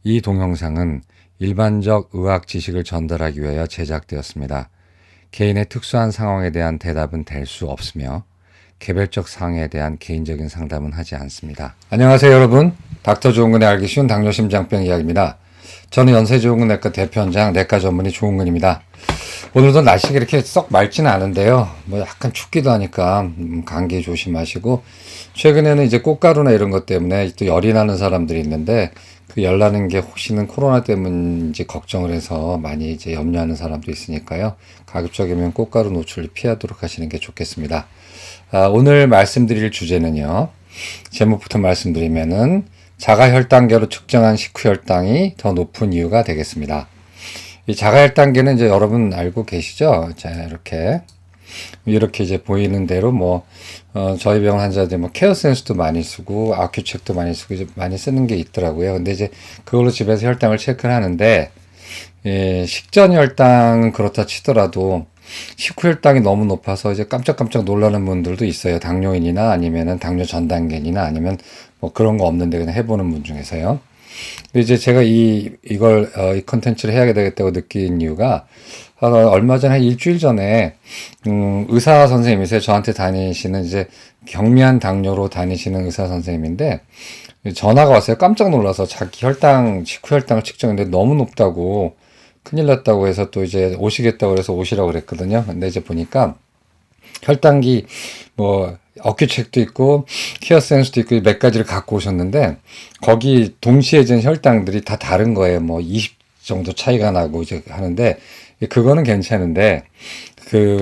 이 동영상은 일반적 의학 지식을 전달하기 위하여 제작되었습니다. 개인의 특수한 상황에 대한 대답은 될 수 없으며 개별적 상황에 대한 개인적인 상담은 하지 않습니다. 안녕하세요 여러분. 닥터 조은근의 알기 쉬운 당뇨심장병 이야기입니다. 저는 연세조은근내과 대표원장 내과 전문의 조은근입니다. 오늘도 날씨가 이렇게 썩 맑지는 않은데요. 뭐 약간 춥기도 하니까 감기 조심하시고, 최근에는 이제 꽃가루나 이런 것 때문에 또 열이 나는 사람들이 있는데 그 열 나는 게 혹시는 코로나 때문인지 걱정을 해서 많이 이제 염려하는 사람도 있으니까요. 가급적이면 꽃가루 노출을 피하도록 하시는 게 좋겠습니다. 오늘 말씀드릴 주제는요. 제목부터 말씀드리면은 자가혈당계로 측정한 식후혈당이 더 높은 이유가 되겠습니다. 이 자가혈당계는 이제 여러분 알고 계시죠? 자, 이렇게 이제 보이는 대로 저희 병원 환자들 케어 센스도 많이 쓰고 아큐책도 많이 쓰고 이제 많이 쓰는 게 있더라고요. 근데 이제 그걸로 집에서 혈당을 체크를 하는데, 식전 혈당은 그렇다 치더라도 식후 혈당이 너무 높아서 이제 깜짝깜짝 놀라는 분들도 있어요. 당뇨인이나 아니면은 당뇨 전 단계이나 아니면 그런 거 없는데 그냥 해보는 분 중에서요. 근데 이제 제가 이 컨텐츠를 해야 되겠다고 느낀 이유가, 얼마 전에, 일주일 전에, 의사 선생님이세요. 저한테 다니시는 이제 경미한 당뇨로 다니시는 의사 선생님인데, 전화가 왔어요. 깜짝 놀라서 자기 식후 혈당을 측정했는데 너무 높다고, 큰일 났다고 해서 또 이제 오시겠다고 그래서 오시라고 그랬거든요. 근데 이제 보니까 혈당기, 어깨책도 있고 키어 센스도 있고 몇 가지를 갖고 오셨는데, 거기 동시에 잰 혈당들이 다 다른 거예요. 20 정도 차이가 나고 이제 하는데, 그거는 괜찮은데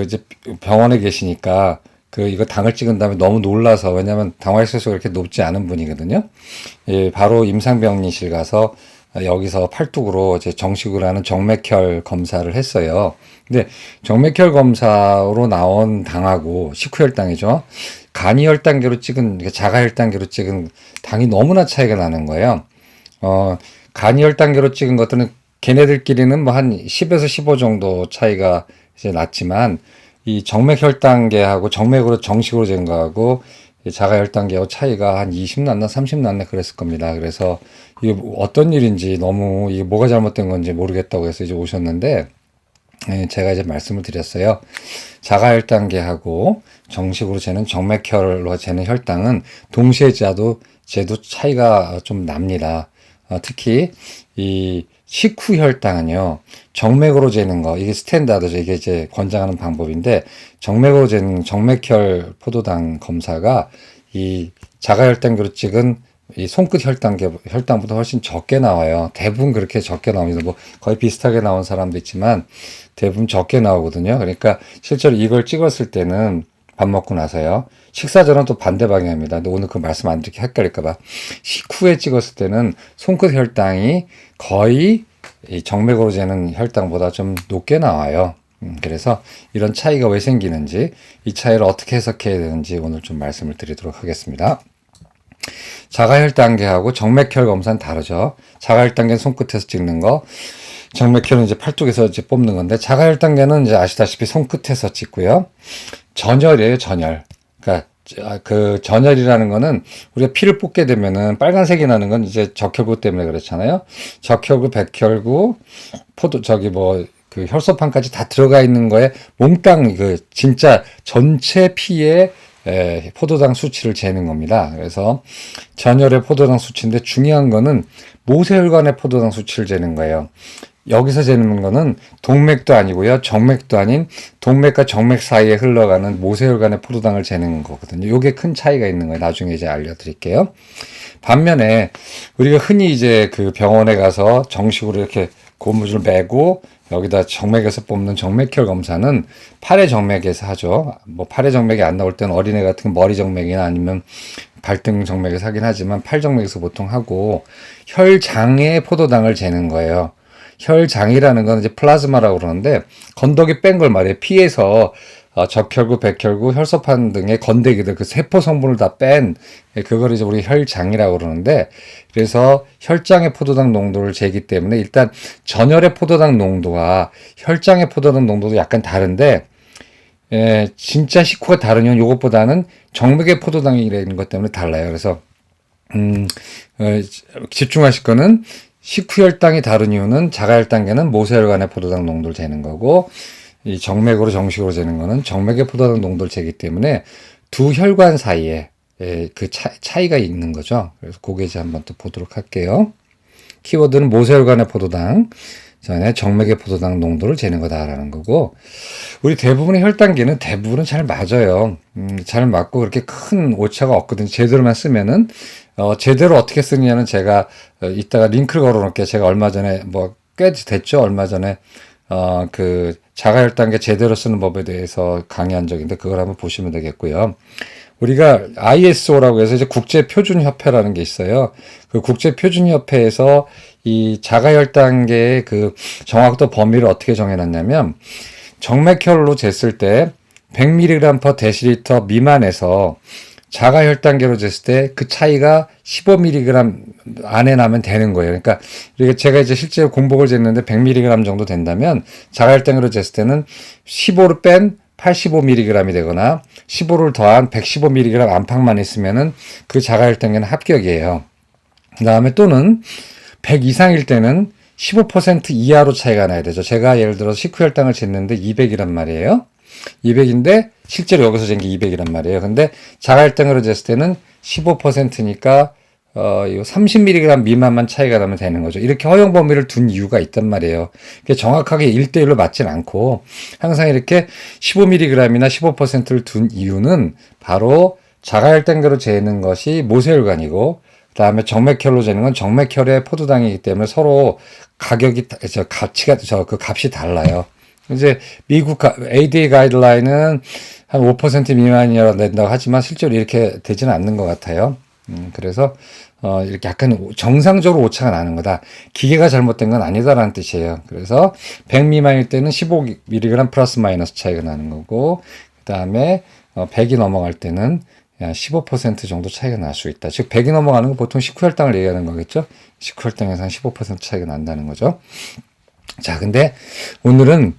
이제 병원에 계시니까 이거 당을 찍은 다음에 너무 놀라서, 왜냐면 당화혈색소가 그렇게 높지 않은 분이거든요. 바로 임상병리실 가서 여기서 팔뚝으로 이제 정식으로 하는 정맥혈 검사를 했어요. 근데 정맥혈 검사로 나온 당하고 식후혈당이죠. 간이혈당계로 찍은, 자가혈당계로 찍은 당이 너무나 차이가 나는 거예요. 간이혈당계로 찍은 것들은 걔네들끼리는 한 10에서 15 정도 차이가 이제 났지만, 이 정맥혈당계하고 정맥으로 정식으로 잰 거하고 자가혈당계하고 차이가 한 20 났나 30 났나 그랬을 겁니다. 그래서 이게 어떤 일인지, 너무 이게 뭐가 잘못된 건지 모르겠다고 해서 이제 오셨는데, 제가 이제 말씀을 드렸어요. 자가혈당계하고 정식으로 재는 정맥혈로 재는 혈당은 동시에 재도 차이가 좀 납니다. 특히 이 식후혈당은요, 정맥으로 재는 거, 이게 스탠다드죠. 이게 이제 권장하는 방법인데, 정맥으로 재는 정맥혈 포도당 검사가 이 자가혈당계로 찍은 이 손끝 혈당보다 훨씬 적게 나와요. 대부분 그렇게 적게 나옵니다. 거의 비슷하게 나온 사람도 있지만 대부분 적게 나오거든요. 그러니까 실제로 이걸 찍었을 때는 밥 먹고 나서요. 식사 전은 또 반대 방향입니다. 근데 오늘 그 말씀 안 드리게 헷갈릴까봐. 식후에 찍었을 때는 손끝 혈당이 거의 이 정맥으로 재는 혈당보다 좀 높게 나와요. 그래서 이런 차이가 왜 생기는지, 이 차이를 어떻게 해석해야 되는지 오늘 좀 말씀을 드리도록 하겠습니다. 자가혈당계하고 정맥혈 검사는 다르죠. 자가혈당계는 손끝에서 찍는 거, 정맥혈은 이제 팔뚝에서 이제 뽑는 건데, 자가혈당계는 이제 아시다시피 손끝에서 찍고요. 전혈이에요, 전혈. 그러니까 그 전혈이라는 거는 우리가 피를 뽑게 되면은 빨간색이 나는 건 이제 적혈구 때문에 그렇잖아요. 적혈구, 백혈구, 혈소판까지 다 들어가 있는 거에 몽땅 진짜 전체 피에 포도당 수치를 재는 겁니다. 그래서 전혈의 포도당 수치인데, 중요한 거는 모세혈관의 포도당 수치를 재는 거예요. 여기서 재는 거는 동맥도 아니고요, 정맥도 아닌 동맥과 정맥 사이에 흘러가는 모세혈관의 포도당을 재는 거거든요. 요게 큰 차이가 있는 거예요. 나중에 이제 알려드릴게요. 반면에 우리가 흔히 이제 병원에 가서 정식으로 이렇게 고무줄 매고 여기다 정맥에서 뽑는 정맥혈 검사는 팔의 정맥에서 하죠. 팔의 정맥이 안 나올 때는 어린애 같은 머리 정맥이나 아니면 발등 정맥에서 하긴 하지만 팔 정맥에서 보통 하고, 혈장의 포도당을 재는 거예요. 혈장이라는 건 이제 플라즈마라고 그러는데, 건더기 뺀 걸 말해요. 피에서 적혈구, 백혈구, 혈소판 등의 건더기들, 그 세포 성분을 다 뺀, 그걸 이제 우리 혈장이라고 그러는데, 그래서 혈장의 포도당 농도를 재기 때문에 일단 전혈의 포도당 농도와 혈장의 포도당 농도도 약간 다른데, 진짜 식후가 다르면 이것보다는 정맥의 포도당이라는 것 때문에 달라요. 그래서 집중하실 거는 식후혈당이 다른 이유는 자가혈당계는 모세혈관의 포도당 농도를 재는 거고 이 정맥으로 정식으로 재는 거는 정맥의 포도당 농도를 재기 때문에 두 혈관 사이에 그 차이가 있는 거죠. 그래서 그게 이제 한번 또 보도록 할게요. 키워드는 모세혈관의 포도당, 전에 정맥의 포도당 농도를 재는 거다라는 거고, 우리 대부분의 혈당계는 대부분은 잘 맞아요. 잘 맞고 그렇게 큰 오차가 없거든요. 제대로만 쓰면은 제대로 어떻게 쓰느냐는 제가 이따가 링크를 걸어놓을게요. 제가 얼마 전에 꽤 됐죠. 얼마 전에 그 자가혈당계 제대로 쓰는 법에 대해서 강의한 적인데 그걸 한번 보시면 되겠고요. 우리가 ISO라고 해서 이제 국제표준협회라는 게 있어요. 그 국제표준협회에서 이 자가혈당계의 그 정확도 범위를 어떻게 정해놨냐면 정맥혈로 쟀을 때 100mg per 데시리터 미만에서 자가혈당계로 쟀을 때 그 차이가 15mg 안에 나면 되는 거예요. 그러니까 제가 이제 실제로 공복을 쟀는데 100mg 정도 된다면 자가혈당계로 쟀을 때는 15를 뺀 85mg이 되거나 15를 더한 115mg 안팎만 있으면은 그 자가혈당계는 합격이에요. 그 다음에 또는 100 이상일 때는 15% 이하로 차이가 나야 되죠. 제가 예를 들어서 식후혈당을 쟀는데 200이란 말이에요. 200인데 실제로 여기서 잰 게 200이란 말이에요. 근데 자가혈당으로 쟀을 때는 15%니까 30mg 미만만 차이가 나면 되는 거죠. 이렇게 허용 범위를 둔 이유가 있단 말이에요. 정확하게 1대1로 맞진 않고 항상 이렇게 15mg이나 15%를 둔 이유는 바로 자가혈당계로 재는 것이 모세혈관이고 그 다음에 정맥혈로 재는 건 정맥혈의 포도당이기 때문에 서로 가격이 그 값이 달라요. 이제 미국 ADA 가이드라인은 한 5% 미만이라고 낸다고 하지만 실제로 이렇게 되지는 않는 것 같아요. 그래서 이렇게 약간 정상적으로 오차가 나는 거다. 기계가 잘못된 건 아니다라는 뜻이에요. 그래서 100 미만일 때는 15mg 플러스 마이너스 차이가 나는 거고 그 다음에 100이 넘어갈 때는 15% 정도 차이가 날 수 있다. 즉 100이 넘어가는 건 보통 식후혈당을 얘기하는 거겠죠. 식후혈당에서 한 15% 차이가 난다는 거죠. 자, 근데 오늘은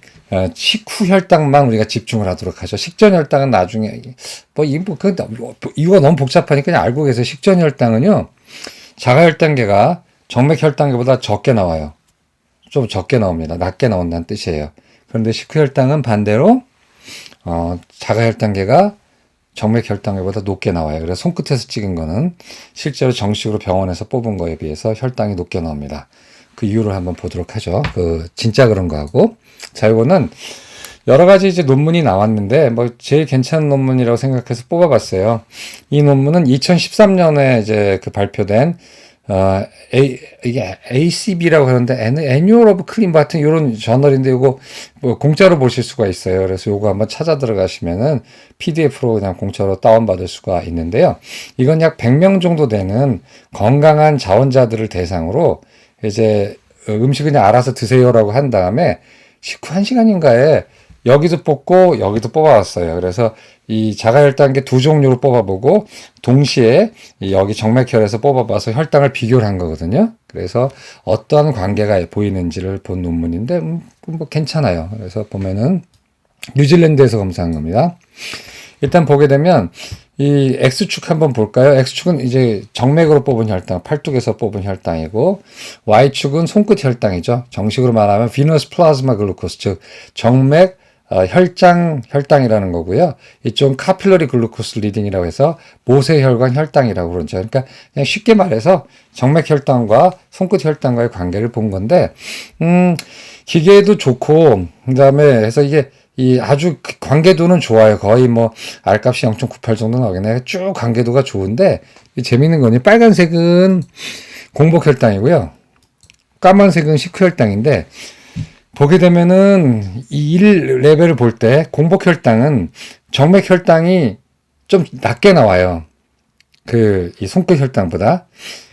식후혈당만 우리가 집중을 하도록 하죠. 식전혈당은 나중에 이유가 너무 복잡하니까 그냥 알고 계세요. 식전혈당은요, 자가혈당계가 정맥혈당계보다 적게 나와요. 좀 적게 나옵니다. 낮게 나온다는 뜻이에요. 그런데 식후혈당은 반대로 자가혈당계가 정맥혈당계보다 높게 나와요. 그래서 손끝에서 찍은 거는 실제로 정식으로 병원에서 뽑은 거에 비해서 혈당이 높게 나옵니다. 그 이유를 한번 보도록 하죠. 진짜 그런 거하고. 자, 이거는 여러 가지 이제 논문이 나왔는데, 제일 괜찮은 논문이라고 생각해서 뽑아봤어요. 이 논문은 2013년에 이제 발표된, 이게 ACB라고 하는데, Annual of Clean 같은 이런 저널인데, 이거 공짜로 보실 수가 있어요. 그래서 이거 한번 찾아 들어가시면은 PDF로 그냥 공짜로 다운받을 수가 있는데요. 이건 약 100명 정도 되는 건강한 자원자들을 대상으로 이제 음식 그냥 알아서 드세요라고 한 다음에 식후 1시간인가에 여기도 뽑고 여기도 뽑아왔어요. 그래서 이 자가혈당계 두 종류로 뽑아보고 동시에 여기 정맥혈에서 뽑아봐서 혈당을 비교를 한 거거든요. 그래서 어떠한 관계가 보이는지를 본 논문인데 괜찮아요. 그래서 보면은 뉴질랜드에서 검사한 겁니다. 일단 보게 되면 이 X축 한번 볼까요? X축은 이제 정맥으로 뽑은 혈당, 팔뚝에서 뽑은 혈당이고 Y축은 손끝 혈당이죠. 정식으로 말하면 venous plasma glucose, 즉 정맥 혈당이라는 거고요. 이쪽은 capillary glucose reading이라고 해서 모세혈관 혈당이라고 그러죠. 그러니까 그냥 쉽게 말해서 정맥 혈당과 손끝 혈당과의 관계를 본 건데 기계도 좋고 그다음에 해서 이게 아주 관계도는 좋아요. 거의 R값이 0.98 정도 나오겠네. 쭉 관계도가 좋은데, 재밌는 거니, 빨간색은 공복혈당이고요. 까만색은 식후혈당인데, 보게 되면은, 이 1레벨을 볼 때, 공복혈당은 정맥혈당이 좀 낮게 나와요. 이 손끝혈당보다.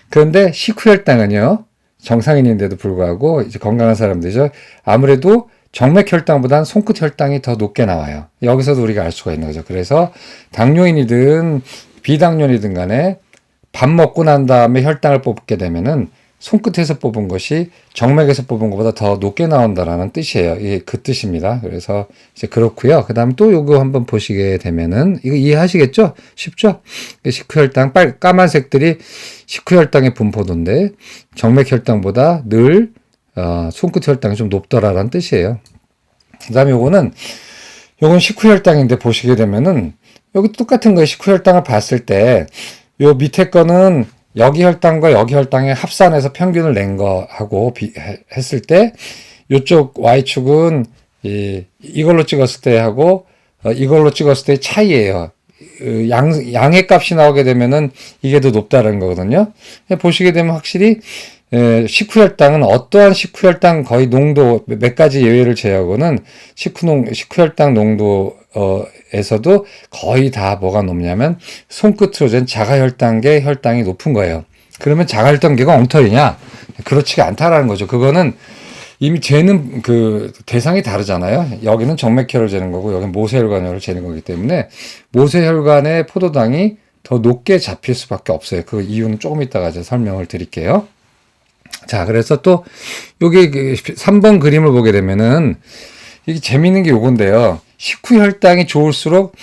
그런데 식후혈당은요, 정상인인데도 불구하고, 이제 건강한 사람들이죠. 아무래도 정맥혈당보다는 손끝혈당이 더 높게 나와요. 여기서도 우리가 알 수가 있는 거죠. 그래서 당뇨인이든 비당뇨인이든 간에 밥 먹고 난 다음에 혈당을 뽑게 되면은 손끝에서 뽑은 것이 정맥에서 뽑은 것보다 더 높게 나온다라는 뜻이에요. 이게 그 뜻입니다. 그래서 이제 그렇고요. 그 다음 또 요거 한번 보시게 되면은 이거 이해하시겠죠? 쉽죠? 식후혈당 까만색들이 식후혈당의 분포도인데 정맥혈당보다 늘 손끝 혈당이 좀 높더라라는 뜻이에요. 그 다음에 요건 식후혈당인데 보시게 되면은 여기 똑같은 거예요. 식후혈당을 봤을 때 요 밑에 거는 여기 혈당과 여기 혈당의 합산해서 평균을 낸 거하고 했을 때 요쪽 Y축은 이걸로 찍었을 때 하고 이걸로 찍었을 때의 차이예요. 양의 값이 나오게 되면은 이게 더 높다는 거거든요. 보시게 되면 확실히 식후혈당은 어떠한 식후혈당 거의 농도 몇 가지 예외를 제외하고는 식후혈당 농도에서도 거의 다 뭐가 높냐면 손끝으로 잰 자가혈당계 혈당이 높은 거예요. 그러면 자가혈당계가 엉터리냐? 그렇지가 않다라는 거죠. 그거는 이미 재는 그 대상이 다르잖아요. 여기는 정맥혈을 재는 거고 여기는 모세혈관을 재는 거기 때문에 모세혈관의 포도당이 더 높게 잡힐 수밖에 없어요. 그 이유는 조금 이따가 제가 설명을 드릴게요. 자, 그래서 또 여기 3번 그림을 보게 되면은 이게 재밌는 게 요건데요. 식후혈당이 좋을수록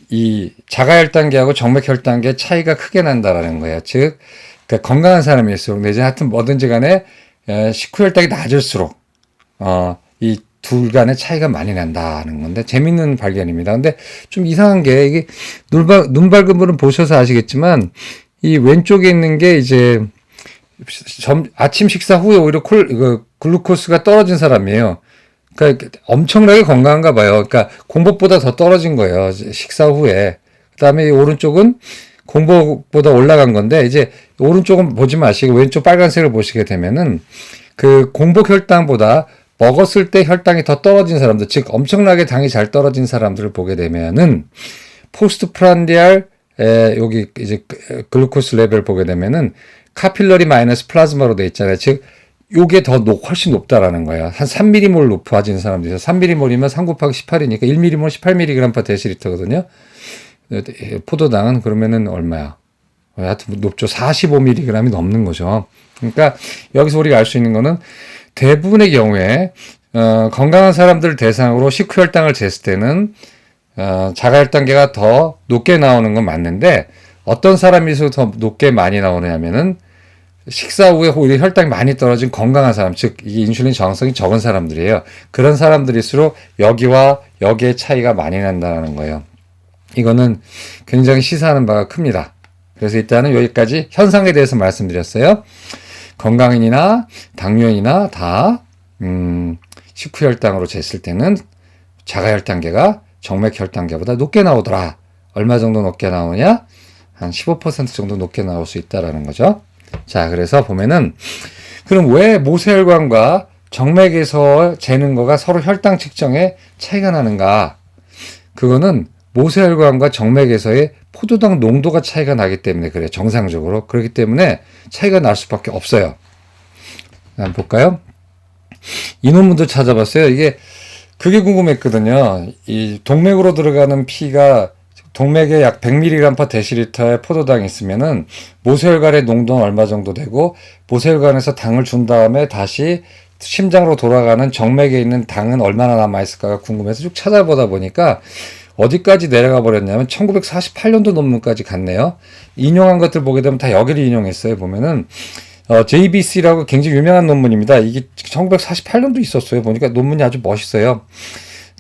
이 자가혈당계하고 정맥혈당계 차이가 크게 난다라는 거예요. 즉, 그러니까 건강한 사람일수록 내지 하여튼 뭐든지 간에 식후혈당이 낮을수록 이 둘 간의 차이가 많이 난다는 건데 재밌는 발견입니다. 근데 좀 이상한 게 이게 눈 밝은 분은 보셔서 아시겠지만 이 왼쪽에 있는 게 이제 아침 식사 후에 오히려 글루코스가 떨어진 사람이에요. 그러니까 엄청나게 건강한가 봐요. 그러니까 공복보다 더 떨어진 거예요. 식사 후에. 그다음에 이 오른쪽은 공복보다 올라간 건데 이제 오른쪽은 보지 마시고 왼쪽 빨간색을 보시게 되면은 그 공복 혈당보다 먹었을 때 혈당이 더 떨어진 사람들, 즉 엄청나게 당이 잘 떨어진 사람들을 보게 되면은 포스트 프란디알 여기 이제 글루코스 레벨 보게 되면은 카필러리 마이너스 플라즈마로 돼 있잖아요. 즉 요게 더 훨씬 높다라는 거예요. 한 3mm몰 높아진 사람들이 있어요. 3mm몰이면 3 곱하기 18이니까 1mm몰 18mg/dl거든요. 포도당은 그러면은 얼마야? 하여튼 높죠. 45mg이 넘는 거죠. 그러니까 여기서 우리가 알 수 있는 거는 대부분의 경우에 건강한 사람들 대상으로 식후혈당을 쟀을 때는 자가혈당계가 더 높게 나오는 건 맞는데 어떤 사람일수록 더 높게 많이 나오냐면은 식사 후에 오히려 혈당이 많이 떨어진 건강한 사람, 즉 이게 인슐린 저항성이 적은 사람들이에요. 그런 사람들일수록 여기와 여기의 차이가 많이 난다는 거예요. 이거는 굉장히 시사하는 바가 큽니다. 그래서 일단은 여기까지 현상에 대해서 말씀드렸어요. 건강인이나 당뇨인이나 다 식후혈당으로 쟀을 때는 자가혈당계가 정맥혈당계보다 높게 나오더라. 얼마 정도 높게 나오냐? 한 15% 정도 높게 나올 수 있다라는 거죠. 자, 그래서 보면은 그럼 왜 모세혈관과 정맥에서 재는 거가 서로 혈당 측정에 차이가 나는가? 그거는 모세혈관과 정맥에서의 포도당 농도가 차이가 나기 때문에 그래요. 정상적으로. 그렇기 때문에 차이가 날 수밖에 없어요. 한번 볼까요? 이 논문도 찾아봤어요. 그게 궁금했거든요. 이 동맥으로 들어가는 피가 동맥에 약 100mg/dl의 포도당이 있으면은 모세혈관의 농도는 얼마 정도 되고 모세혈관에서 당을 준 다음에 다시 심장으로 돌아가는 정맥에 있는 당은 얼마나 남아있을까가 궁금해서 쭉 찾아보다 보니까 어디까지 내려가 버렸냐면 1948년도 논문까지 갔네요. 인용한 것들 보게 되면 다 여기를 인용했어요. 보면은 JBC라고 굉장히 유명한 논문입니다. 이게 1948년도 있었어요. 보니까 논문이 아주 멋있어요.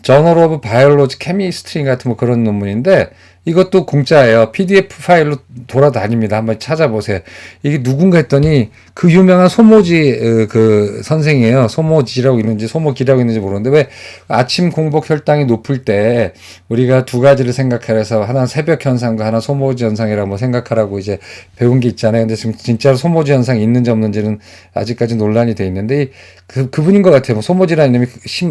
저널 오브 바이올로지 케미스트리 같은 뭐 그런 논문인데 이것도 공짜예요. PDF 파일로 돌아다닙니다. 한번 찾아보세요. 이게 누군가 했더니 그 유명한 소모지 그 선생이에요. 소모지라고 있는지 소모기라고 있는지 모르는데 왜 아침 공복 혈당이 높을 때 우리가 두 가지를 생각해서 하나는 새벽 현상과 하나 소모지 현상이라고 뭐 생각하라고 이제 배운 게 있잖아요. 근데 지금 진짜로 소모지 현상이 있는지 없는지는 아직까지 논란이 돼 있는데 그분인 것 같아요. 뭐 소모지라는 이름이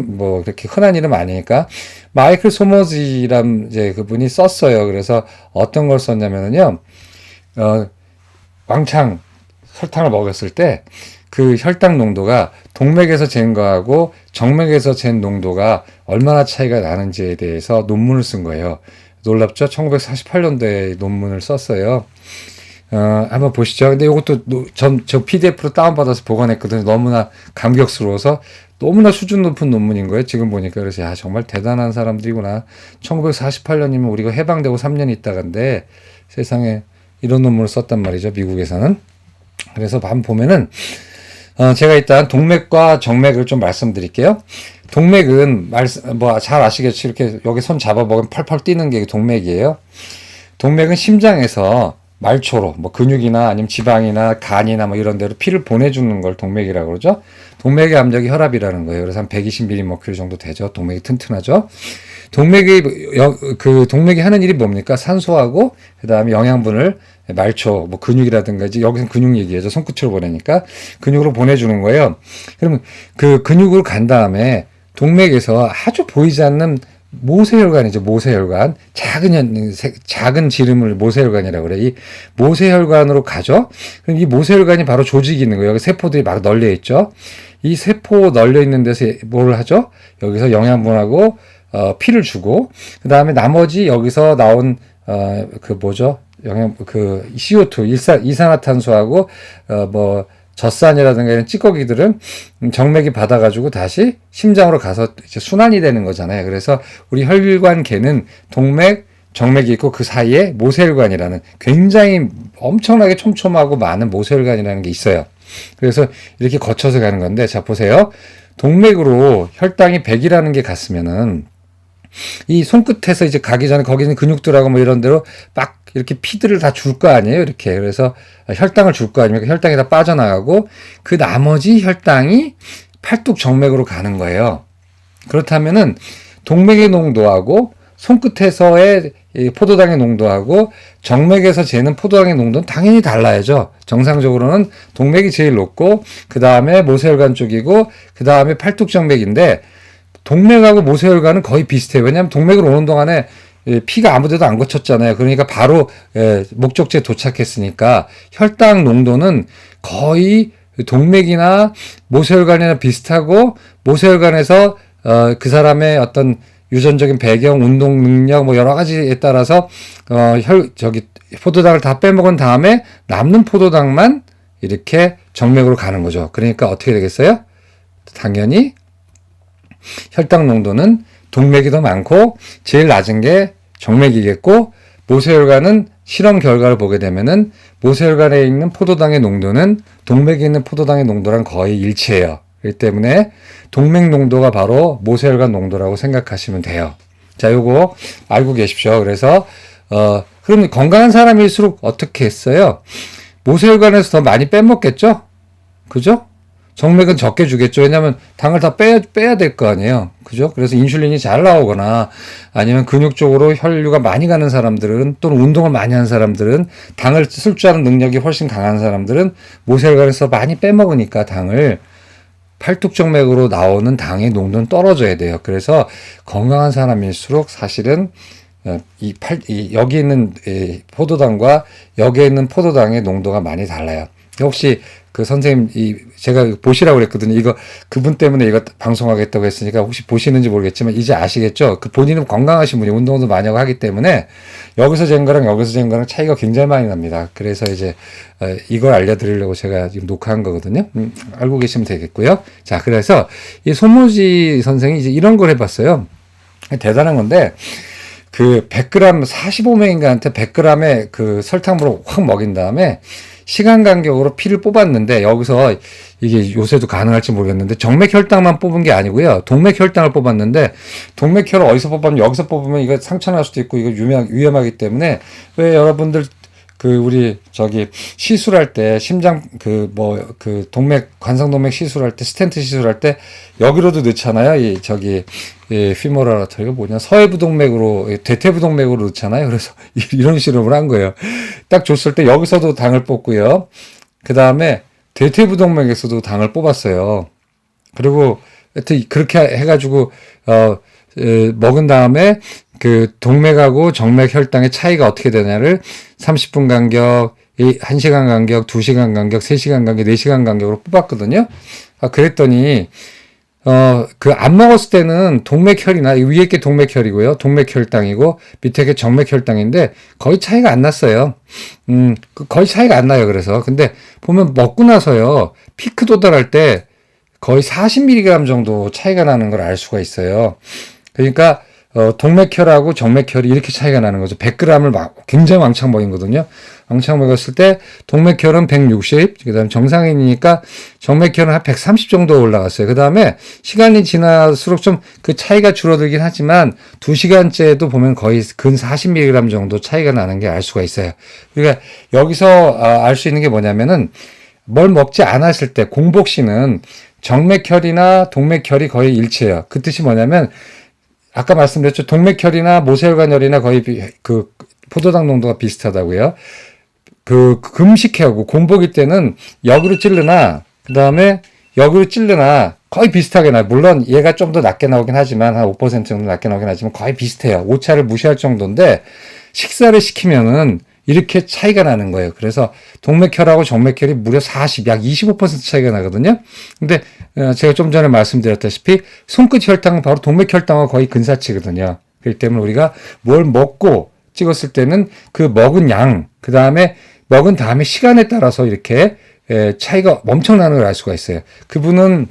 뭐 그렇게 흔한 이름 아니니까 마이클 소모지란 이제 그분이 썼어요. 그래서 어떤 걸 썼냐면은요, 왕창 설탕을 먹었을 때 그 혈당 농도가 동맥에서 잰 거하고 정맥에서 잰 농도가 얼마나 차이가 나는지에 대해서 논문을 쓴 거예요. 놀랍죠? 1948년도에 논문을 썼어요. 한번 보시죠. 근데 이것도 저 PDF로 다운받아서 보관했거든요. 너무나 감격스러워서 너무나 수준 높은 논문인 거예요. 지금 보니까. 그래서 야, 정말 대단한 사람들이구나. 1948년이면 우리가 해방되고 3년 있다간데 세상에 이런 논문을 썼단 말이죠. 미국에서는. 그래서 한번 보면은 제가 일단 동맥과 정맥을 좀 말씀드릴게요. 동맥은 뭐 잘 아시겠죠. 이렇게 여기 손 잡아보면 펄펄 뛰는 게 동맥이에요. 동맥은 심장에서 말초로 뭐 근육이나 아니면 지방이나 간이나 뭐 이런 데로 피를 보내주는 걸 동맥이라고 그러죠. 동맥의 압력이 혈압이라는 거예요. 그래서 한 120mmmercury 정도 되죠. 동맥이 튼튼하죠. 동맥이 하는 일이 뭡니까? 산소하고 그다음에 영양분을 말초, 뭐 근육이라든가 이제 여기서 근육 얘기하죠. 손끝으로 보내니까 근육으로 보내주는 거예요. 그러면 그 근육으로 간 다음에 동맥에서 아주 보이지 않는 모세혈관이죠. 모세혈관. 작은 지름을 모세혈관이라고 그래. 이 모세혈관으로 가죠. 그럼 이 모세혈관이 바로 조직이 있는 거예요. 여기 세포들이 막 널려 있죠. 이 세포 널려 있는 데서 뭘 하죠? 여기서 영양분하고 피를 주고, 그 다음에 나머지 여기서 나온 CO2 이산화탄소하고 젖산이라든가 이런 찌꺼기들은 정맥이 받아가지고 다시 심장으로 가서 이제 순환이 되는 거잖아요. 그래서 우리 혈관계는 동맥, 정맥이 있고 그 사이에 모세혈관이라는 굉장히 엄청나게 촘촘하고 많은 모세혈관이라는 게 있어요. 그래서 이렇게 거쳐서 가는 건데, 자 보세요. 동맥으로 혈당이 100이라는 게 갔으면은 이 손끝에서 이제 가기 전에 거기 있는 근육들하고 뭐 이런 데로 막 이렇게 피들을 다 줄 거 아니에요. 이렇게. 그래서 혈당을 줄 거 아닙니까? 혈당이 다 빠져나가고 그 나머지 혈당이 팔뚝 정맥으로 가는 거예요. 그렇다면은 동맥의 농도하고 손끝에서의 포도당의 농도하고 정맥에서 재는 포도당의 농도는 당연히 달라야죠. 정상적으로는 동맥이 제일 높고 그 다음에 모세혈관 쪽이고 그 다음에 팔뚝정맥인데 동맥하고 모세혈관은 거의 비슷해요. 왜냐하면 동맥으로 오는 동안에 피가 아무데도 안 거쳤잖아요. 그러니까 바로 목적지에 도착했으니까 혈당 농도는 거의 동맥이나 모세혈관이나 비슷하고 모세혈관에서 그 사람의 어떤 유전적인 배경, 운동 능력 뭐 여러 가지에 따라서 포도당을 다 빼먹은 다음에 남는 포도당만 이렇게 정맥으로 가는 거죠. 그러니까 어떻게 되겠어요? 당연히 혈당 농도는 동맥이 더 많고 제일 낮은 게 정맥이겠고 모세혈관은 실험 결과를 보게 되면은 모세혈관에 있는 포도당의 농도는 동맥에 있는 포도당의 농도랑 거의 일치해요. 그렇기 때문에 동맥 농도가 바로 모세혈관 농도라고 생각하시면 돼요. 자, 요거 알고 계십시오. 그래서 그럼 건강한 사람일수록 어떻게 했어요? 모세혈관에서 더 많이 빼먹겠죠? 그죠? 정맥은 적게 주겠죠. 왜냐하면 당을 다 빼야 될 거 아니에요. 그죠? 그래서 인슐린이 잘 나오거나 아니면 근육 쪽으로 혈류가 많이 가는 사람들은 또는 운동을 많이 하는 사람들은 당을 쓸 줄 아는 능력이 훨씬 강한 사람들은 모세혈관에서 많이 빼먹으니까 당을 팔뚝정맥으로 나오는 당의 농도는 떨어져야 돼요. 그래서 건강한 사람일수록 사실은 여기 있는 포도당과 여기에 있는 포도당의 농도가 많이 달라요. 혹시 그 선생님 제가 보시라고 그랬거든요. 이거 그분 때문에 이거 방송하겠다고 했으니까 혹시 보시는지 모르겠지만 이제 아시겠죠? 그 본인은 건강하신 분이 운동도 많이 하고 하기 때문에 여기서 잰 거랑 여기서 잰 거랑 차이가 굉장히 많이 납니다. 그래서 이제 이걸 알려드리려고 제가 지금 녹화한 거거든요. 알고 계시면 되겠고요. 자, 그래서 이 손모지 선생이 이제 이런 걸 해봤어요. 대단한 건데 그 100g 45명인가한테 100g의 그 설탕물을 확 먹인 다음에 시간 간격으로 피를 뽑았는데 여기서 이게 요새도 가능할지 모르겠는데 정맥혈당만 뽑은 게 아니고요. 동맥혈당을 뽑았는데 동맥혈을 어디서 뽑았냐면 여기서 뽑으면 이거 상처날 수도 있고 이거 위험하기 때문에 왜 여러분들 우리 시술할 때 심장 동맥 관성동맥 시술할 때 스텐트 시술할 때 여기로도 넣잖아요. 피모랄 아터리가 뭐냐 서해부동맥으로 대퇴부동맥으로 넣잖아요. 그래서 이런 실험을 한 거예요. 딱 줬을 때 여기서도 당을 뽑고요. 그 다음에 대퇴부동맥에서도 당을 뽑았어요. 그리고 하여튼 그렇게 해가지고 먹은 다음에 그 동맥하고 정맥 혈당의 차이가 어떻게 되냐를 30분 간격, 1시간 간격, 2시간 간격, 3시간 간격, 4시간 간격으로 뽑았거든요. 그랬더니 그 안 먹었을 때는 동맥혈이나 위에 게 동맥혈이고요. 동맥혈당이고 밑에 게 정맥혈당인데 거의 차이가 안 났어요. 거의 차이가 안 나요. 그래서 근데 보면 먹고 나서요. 피크 도달할 때 거의 40mg 정도 차이가 나는 걸 알 수가 있어요. 그러니까 동맥혈하고 정맥혈이 이렇게 차이가 나는 거죠. 100g을 굉장히 왕창 먹이거든요. 왕창 먹였을 때 동맥혈은 160, 그다음에 정상인이니까 정맥혈은 한 130 정도 올라갔어요. 그다음에 시간이 지날수록 좀 그 차이가 줄어들긴 하지만 2시간째도 보면 거의 근 40mg 정도 차이가 나는 게 알 수가 있어요. 그러니까 여기서 알 수 있는 게 뭐냐면은 뭘 먹지 않았을 때 공복시는 정맥혈이나 동맥혈이 거의 일치해요. 그 뜻이 뭐냐면 아까 말씀드렸죠. 동맥혈이나 모세혈관혈이나 거의 그 포도당 농도가 비슷하다고요. 그 금식하고 공복일 때는 역으로 찌르나 그다음에 역으로 찌르나 거의 비슷하게 나요. 물론 얘가 좀 더 낮게 나오긴 하지만 한 5% 정도 낮게 나오긴 하지만 거의 비슷해요. 오차를 무시할 정도인데 식사를 시키면은 이렇게 차이가 나는 거예요. 그래서 동맥혈하고 정맥혈이 무려 약 25% 차이가 나거든요. 근데 제가 좀 전에 말씀드렸다시피 손끝 혈당은 바로 동맥혈당과 거의 근사치거든요. 그렇기 때문에 우리가 뭘 먹고 찍었을 때는 그 먹은 양, 그 다음에 먹은 다음에 시간에 따라서 이렇게 차이가 엄청나는 걸 알 수가 있어요. 그분은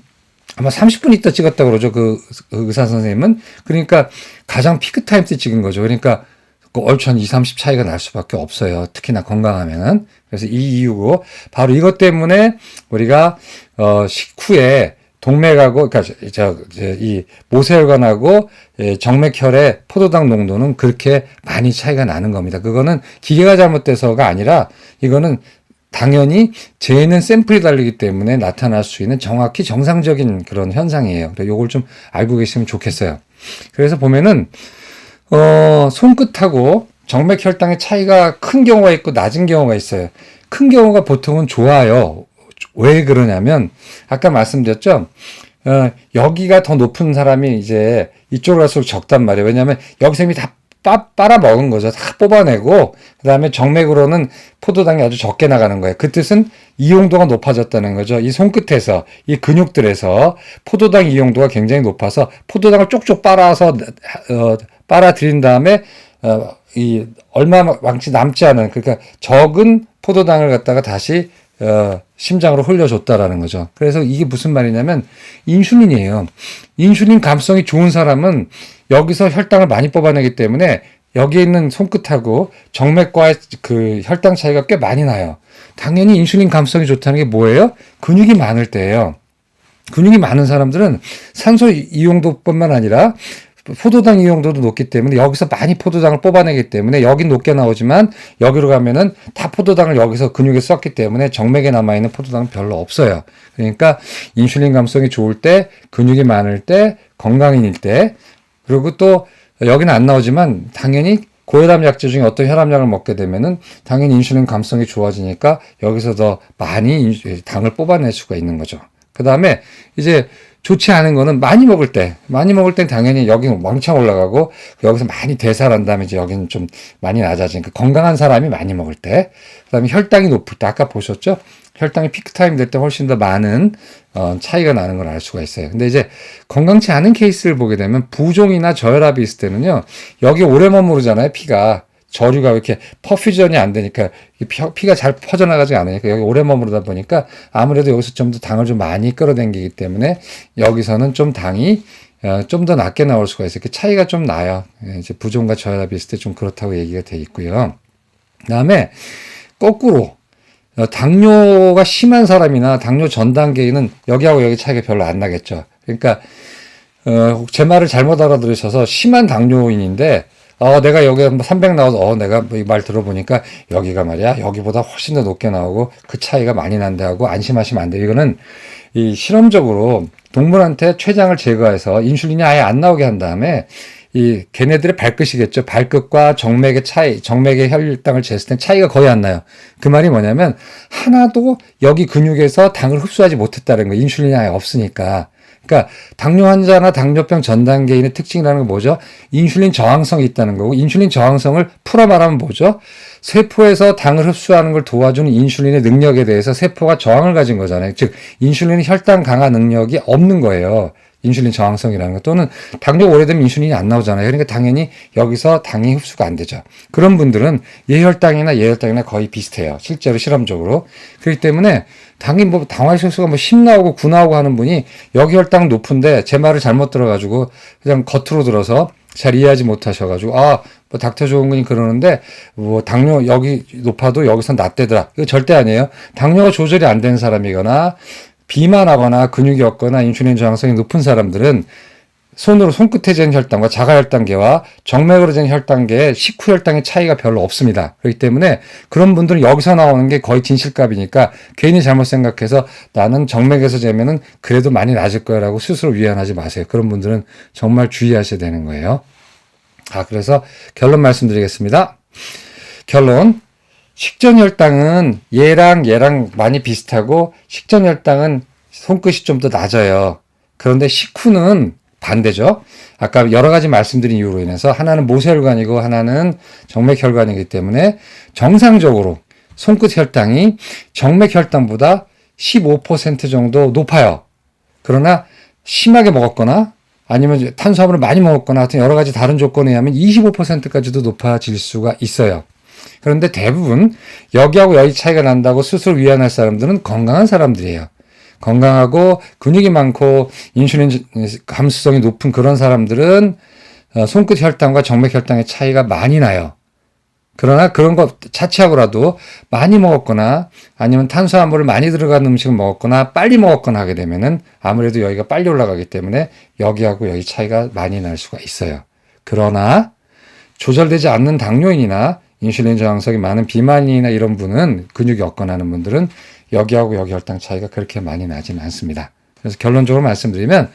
아마 30분 있다 찍었다고 그러죠. 그 의사 선생님은. 그러니까 가장 피크 타임 때 찍은 거죠. 그러니까 얼추 한 2, 30 차이가 날 수밖에 없어요. 특히나 건강하면은. 그래서 이 이유고, 바로 이것 때문에 우리가, 식후에 동맥하고, 그러니까, 이 모세혈관하고 정맥혈의 포도당 농도는 그렇게 많이 차이가 나는 겁니다. 그거는 기계가 잘못돼서가 아니라, 이거는 당연히 재는 샘플이 다르기 때문에 나타날 수 있는 정확히 정상적인 그런 현상이에요. 요걸 좀 알고 계시면 좋겠어요. 그래서 보면은, 손끝하고 정맥혈당의 차이가 큰 경우가 있고 낮은 경우가 있어요. 큰 경우가 보통은 좋아요. 왜 그러냐면, 아까 말씀드렸죠? 여기가 더 높은 사람이 이제 이쪽으로 갈수록 적단 말이에요. 왜냐면 여기서 이미 다 빨아먹은 거죠. 다 뽑아내고, 그 다음에 정맥으로는 포도당이 아주 적게 나가는 거예요. 그 뜻은 이용도가 높아졌다는 거죠. 이 손끝에서, 이 근육들에서 포도당 이용도가 굉장히 높아서 포도당을 쪽쪽 빨아서, 빨아들인 다음에, 얼마 왕치 남지 않은, 그러니까 적은 포도당을 갖다가 다시, 심장으로 흘려줬다라는 거죠. 그래서 이게 무슨 말이냐면, 인슐린이에요. 인슐린 감성이 좋은 사람은 여기서 혈당을 많이 뽑아내기 때문에 여기에 있는 손끝하고 정맥과의 그 혈당 차이가 꽤 많이 나요. 당연히 인슐린 감성이 좋다는 게 뭐예요? 근육이 많을 때예요. 근육이 많은 사람들은 산소 이용도뿐만 아니라 포도당 이용도도 높기 때문에 여기서 많이 포도당을 뽑아내기 때문에 여긴 높게 나오지만 여기로 가면은 다 포도당을 여기서 근육에 썼기 때문에 정맥에 남아있는 포도당은 별로 없어요. 그러니까 인슐린 감성이 좋을 때, 근육이 많을 때, 건강인일 때, 그리고 또 여기는 안 나오지만 당연히 고혈압 약제 중에 어떤 혈압약을 먹게 되면은 당연히 인슐린 감성이 좋아지니까 여기서 더 많이 당을 뽑아낼 수가 있는 거죠. 그 다음에 이제 좋지 않은 거는 많이 먹을 땐 당연히 여기는 왕창 올라가고 여기서 많이 대사를 한 다음에 이제 여기는 좀 많이 낮아지니까 건강한 사람이 많이 먹을 때, 그 다음에 혈당이 높을 때, 아까 보셨죠? 혈당이 피크타임 될 때 훨씬 더 많은 차이가 나는 걸 알 수가 있어요. 근데 이제 건강치 않은 케이스를 보게 되면 부종이나 저혈압이 있을 때는요, 여기 오래 머무르잖아요, 피가. 저류가 이렇게 퍼퓨전이 안 되니까 피가 잘 퍼져나가지 않으니까 여기 오래 머무르다 보니까 아무래도 여기서 좀 더 당을 좀 많이 끌어당기기 때문에 여기서는 좀 당이 좀 더 낮게 나올 수가 있어요. 그 차이가 좀 나요. 이제 부종과 저혈압이 있을 때 좀 그렇다고 얘기가 돼 있고요. 그다음에 거꾸로 당뇨가 심한 사람이나 당뇨 전 단계에는 여기하고 여기 차이가 별로 안 나겠죠. 그러니까 제 말을 잘못 알아들으셔서 심한 당뇨인인데 내가 여기 300 나와서, 내가 이 말 들어보니까 여기가 말이야, 여기보다 훨씬 더 높게 나오고 그 차이가 많이 난다 하고 안심하시면 안 돼요. 이거는 이 실험적으로 동물한테 췌장을 제거해서 인슐린이 아예 안 나오게 한 다음에 이 걔네들의 발끝이겠죠. 발끝과 정맥의 차이, 정맥의 혈당을 쟀을 땐 차이가 거의 안 나요. 그 말이 뭐냐면 하나도 여기 근육에서 당을 흡수하지 못했다는 거예요. 인슐린이 아예 없으니까. 그러니까 당뇨 환자나 당뇨병 전 단계인의 특징이라는 건 뭐죠? 인슐린 저항성이 있다는 거고, 인슐린 저항성을 풀어 말하면 뭐죠? 세포에서 당을 흡수하는 걸 도와주는 인슐린의 능력에 대해서 세포가 저항을 가진 거잖아요. 즉 인슐린의 혈당 강화 능력이 없는 거예요. 인슐린 저항성이라는 거, 또는 당뇨 오래되면 인슐린이 안 나오잖아요. 그러니까 당연히 여기서 당이 흡수가 안 되죠. 그런 분들은 예혈당이나 거의 비슷해요. 실제로 실험적으로. 그렇기 때문에 당이 뭐 당화혈소가 뭐 10 나오고 9 나오고 하는 분이 여기 혈당 높은데 제 말을 잘못 들어가지고 그냥 겉으로 들어서 잘 이해하지 못하셔가지고 뭐 닥터 조은근이 그러는데 뭐 당뇨 여기 높아도 여기서 낮대더라. 이거 절대 아니에요. 당뇨가 조절이 안 된 사람이거나 비만하거나 근육이 없거나 인슐린 저항성이 높은 사람들은 손으로 손끝에 잰 혈당과 자가혈당계와 정맥으로 잰 혈당계의 식후 혈당의 차이가 별로 없습니다. 그렇기 때문에 그런 분들은 여기서 나오는 게 거의 진실값이니까 괜히 잘못 생각해서 나는 정맥에서 재면은 그래도 많이 낮을 거야 라고 스스로 위안하지 마세요. 그런 분들은 정말 주의하셔야 되는 거예요. 그래서 결론 말씀드리겠습니다. 결론. 식전 혈당은 얘랑 많이 비슷하고 식전 혈당은 손끝이 좀 더 낮아요. 그런데 식후는 반대죠. 아까 여러 가지 말씀드린 이유로 인해서 하나는 모세혈관이고 하나는 정맥혈관이기 때문에 정상적으로 손끝 혈당이 정맥혈당보다 15% 정도 높아요. 그러나 심하게 먹었거나 아니면 탄수화물을 많이 먹었거나 하여튼 여러 가지 다른 조건에 의하면 25%까지도 높아질 수가 있어요. 그런데 대부분 여기하고 여기 차이가 난다고 스스로 위안할 사람들은 건강한 사람들이에요. 건강하고 근육이 많고 인슐린 감수성이 높은 그런 사람들은 손끝 혈당과 정맥 혈당의 차이가 많이 나요. 그러나 그런 것 차치하고라도 많이 먹었거나 아니면 탄수화물을 많이 들어간 음식을 먹었거나 빨리 먹었거나 하게 되면은 아무래도 여기가 빨리 올라가기 때문에 여기하고 여기 차이가 많이 날 수가 있어요. 그러나 조절되지 않는 당뇨인이나 인슐린 저항성이 많은 비만인이나 이런 분은 근육이 없거나 하는 분들은 여기하고 여기 혈당 차이가 그렇게 많이 나지는 않습니다. 그래서 결론적으로 말씀드리면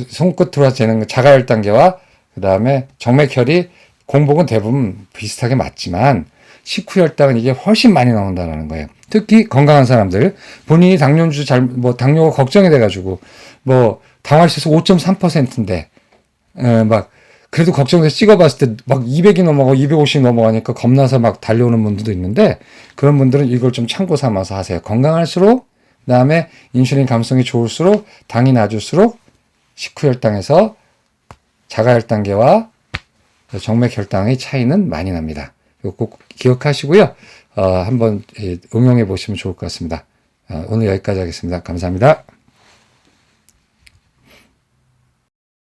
손끝으로 재는 자가혈당계와 그 다음에 정맥혈이 공복은 대부분 비슷하게 맞지만 식후 혈당은 이게 훨씬 많이 나온다는 거예요. 특히 건강한 사람들, 본인이 당뇨가 걱정이 돼가지고 당화혈소 5.3%인데 그래도 걱정돼서 찍어봤을 때 막 200이 넘어가고 250이 넘어가니까 겁나서 막 달려오는 분들도 있는데 그런 분들은 이걸 좀 참고 삼아서 하세요. 건강할수록 그다음에 인슐린 감수성이 좋을수록 당이 낮을수록 식후 혈당에서 자가혈당계와 정맥혈당의 차이는 많이 납니다. 이거 꼭 기억하시고요. 한번 응용해 보시면 좋을 것 같습니다. 오늘 여기까지 하겠습니다. 감사합니다.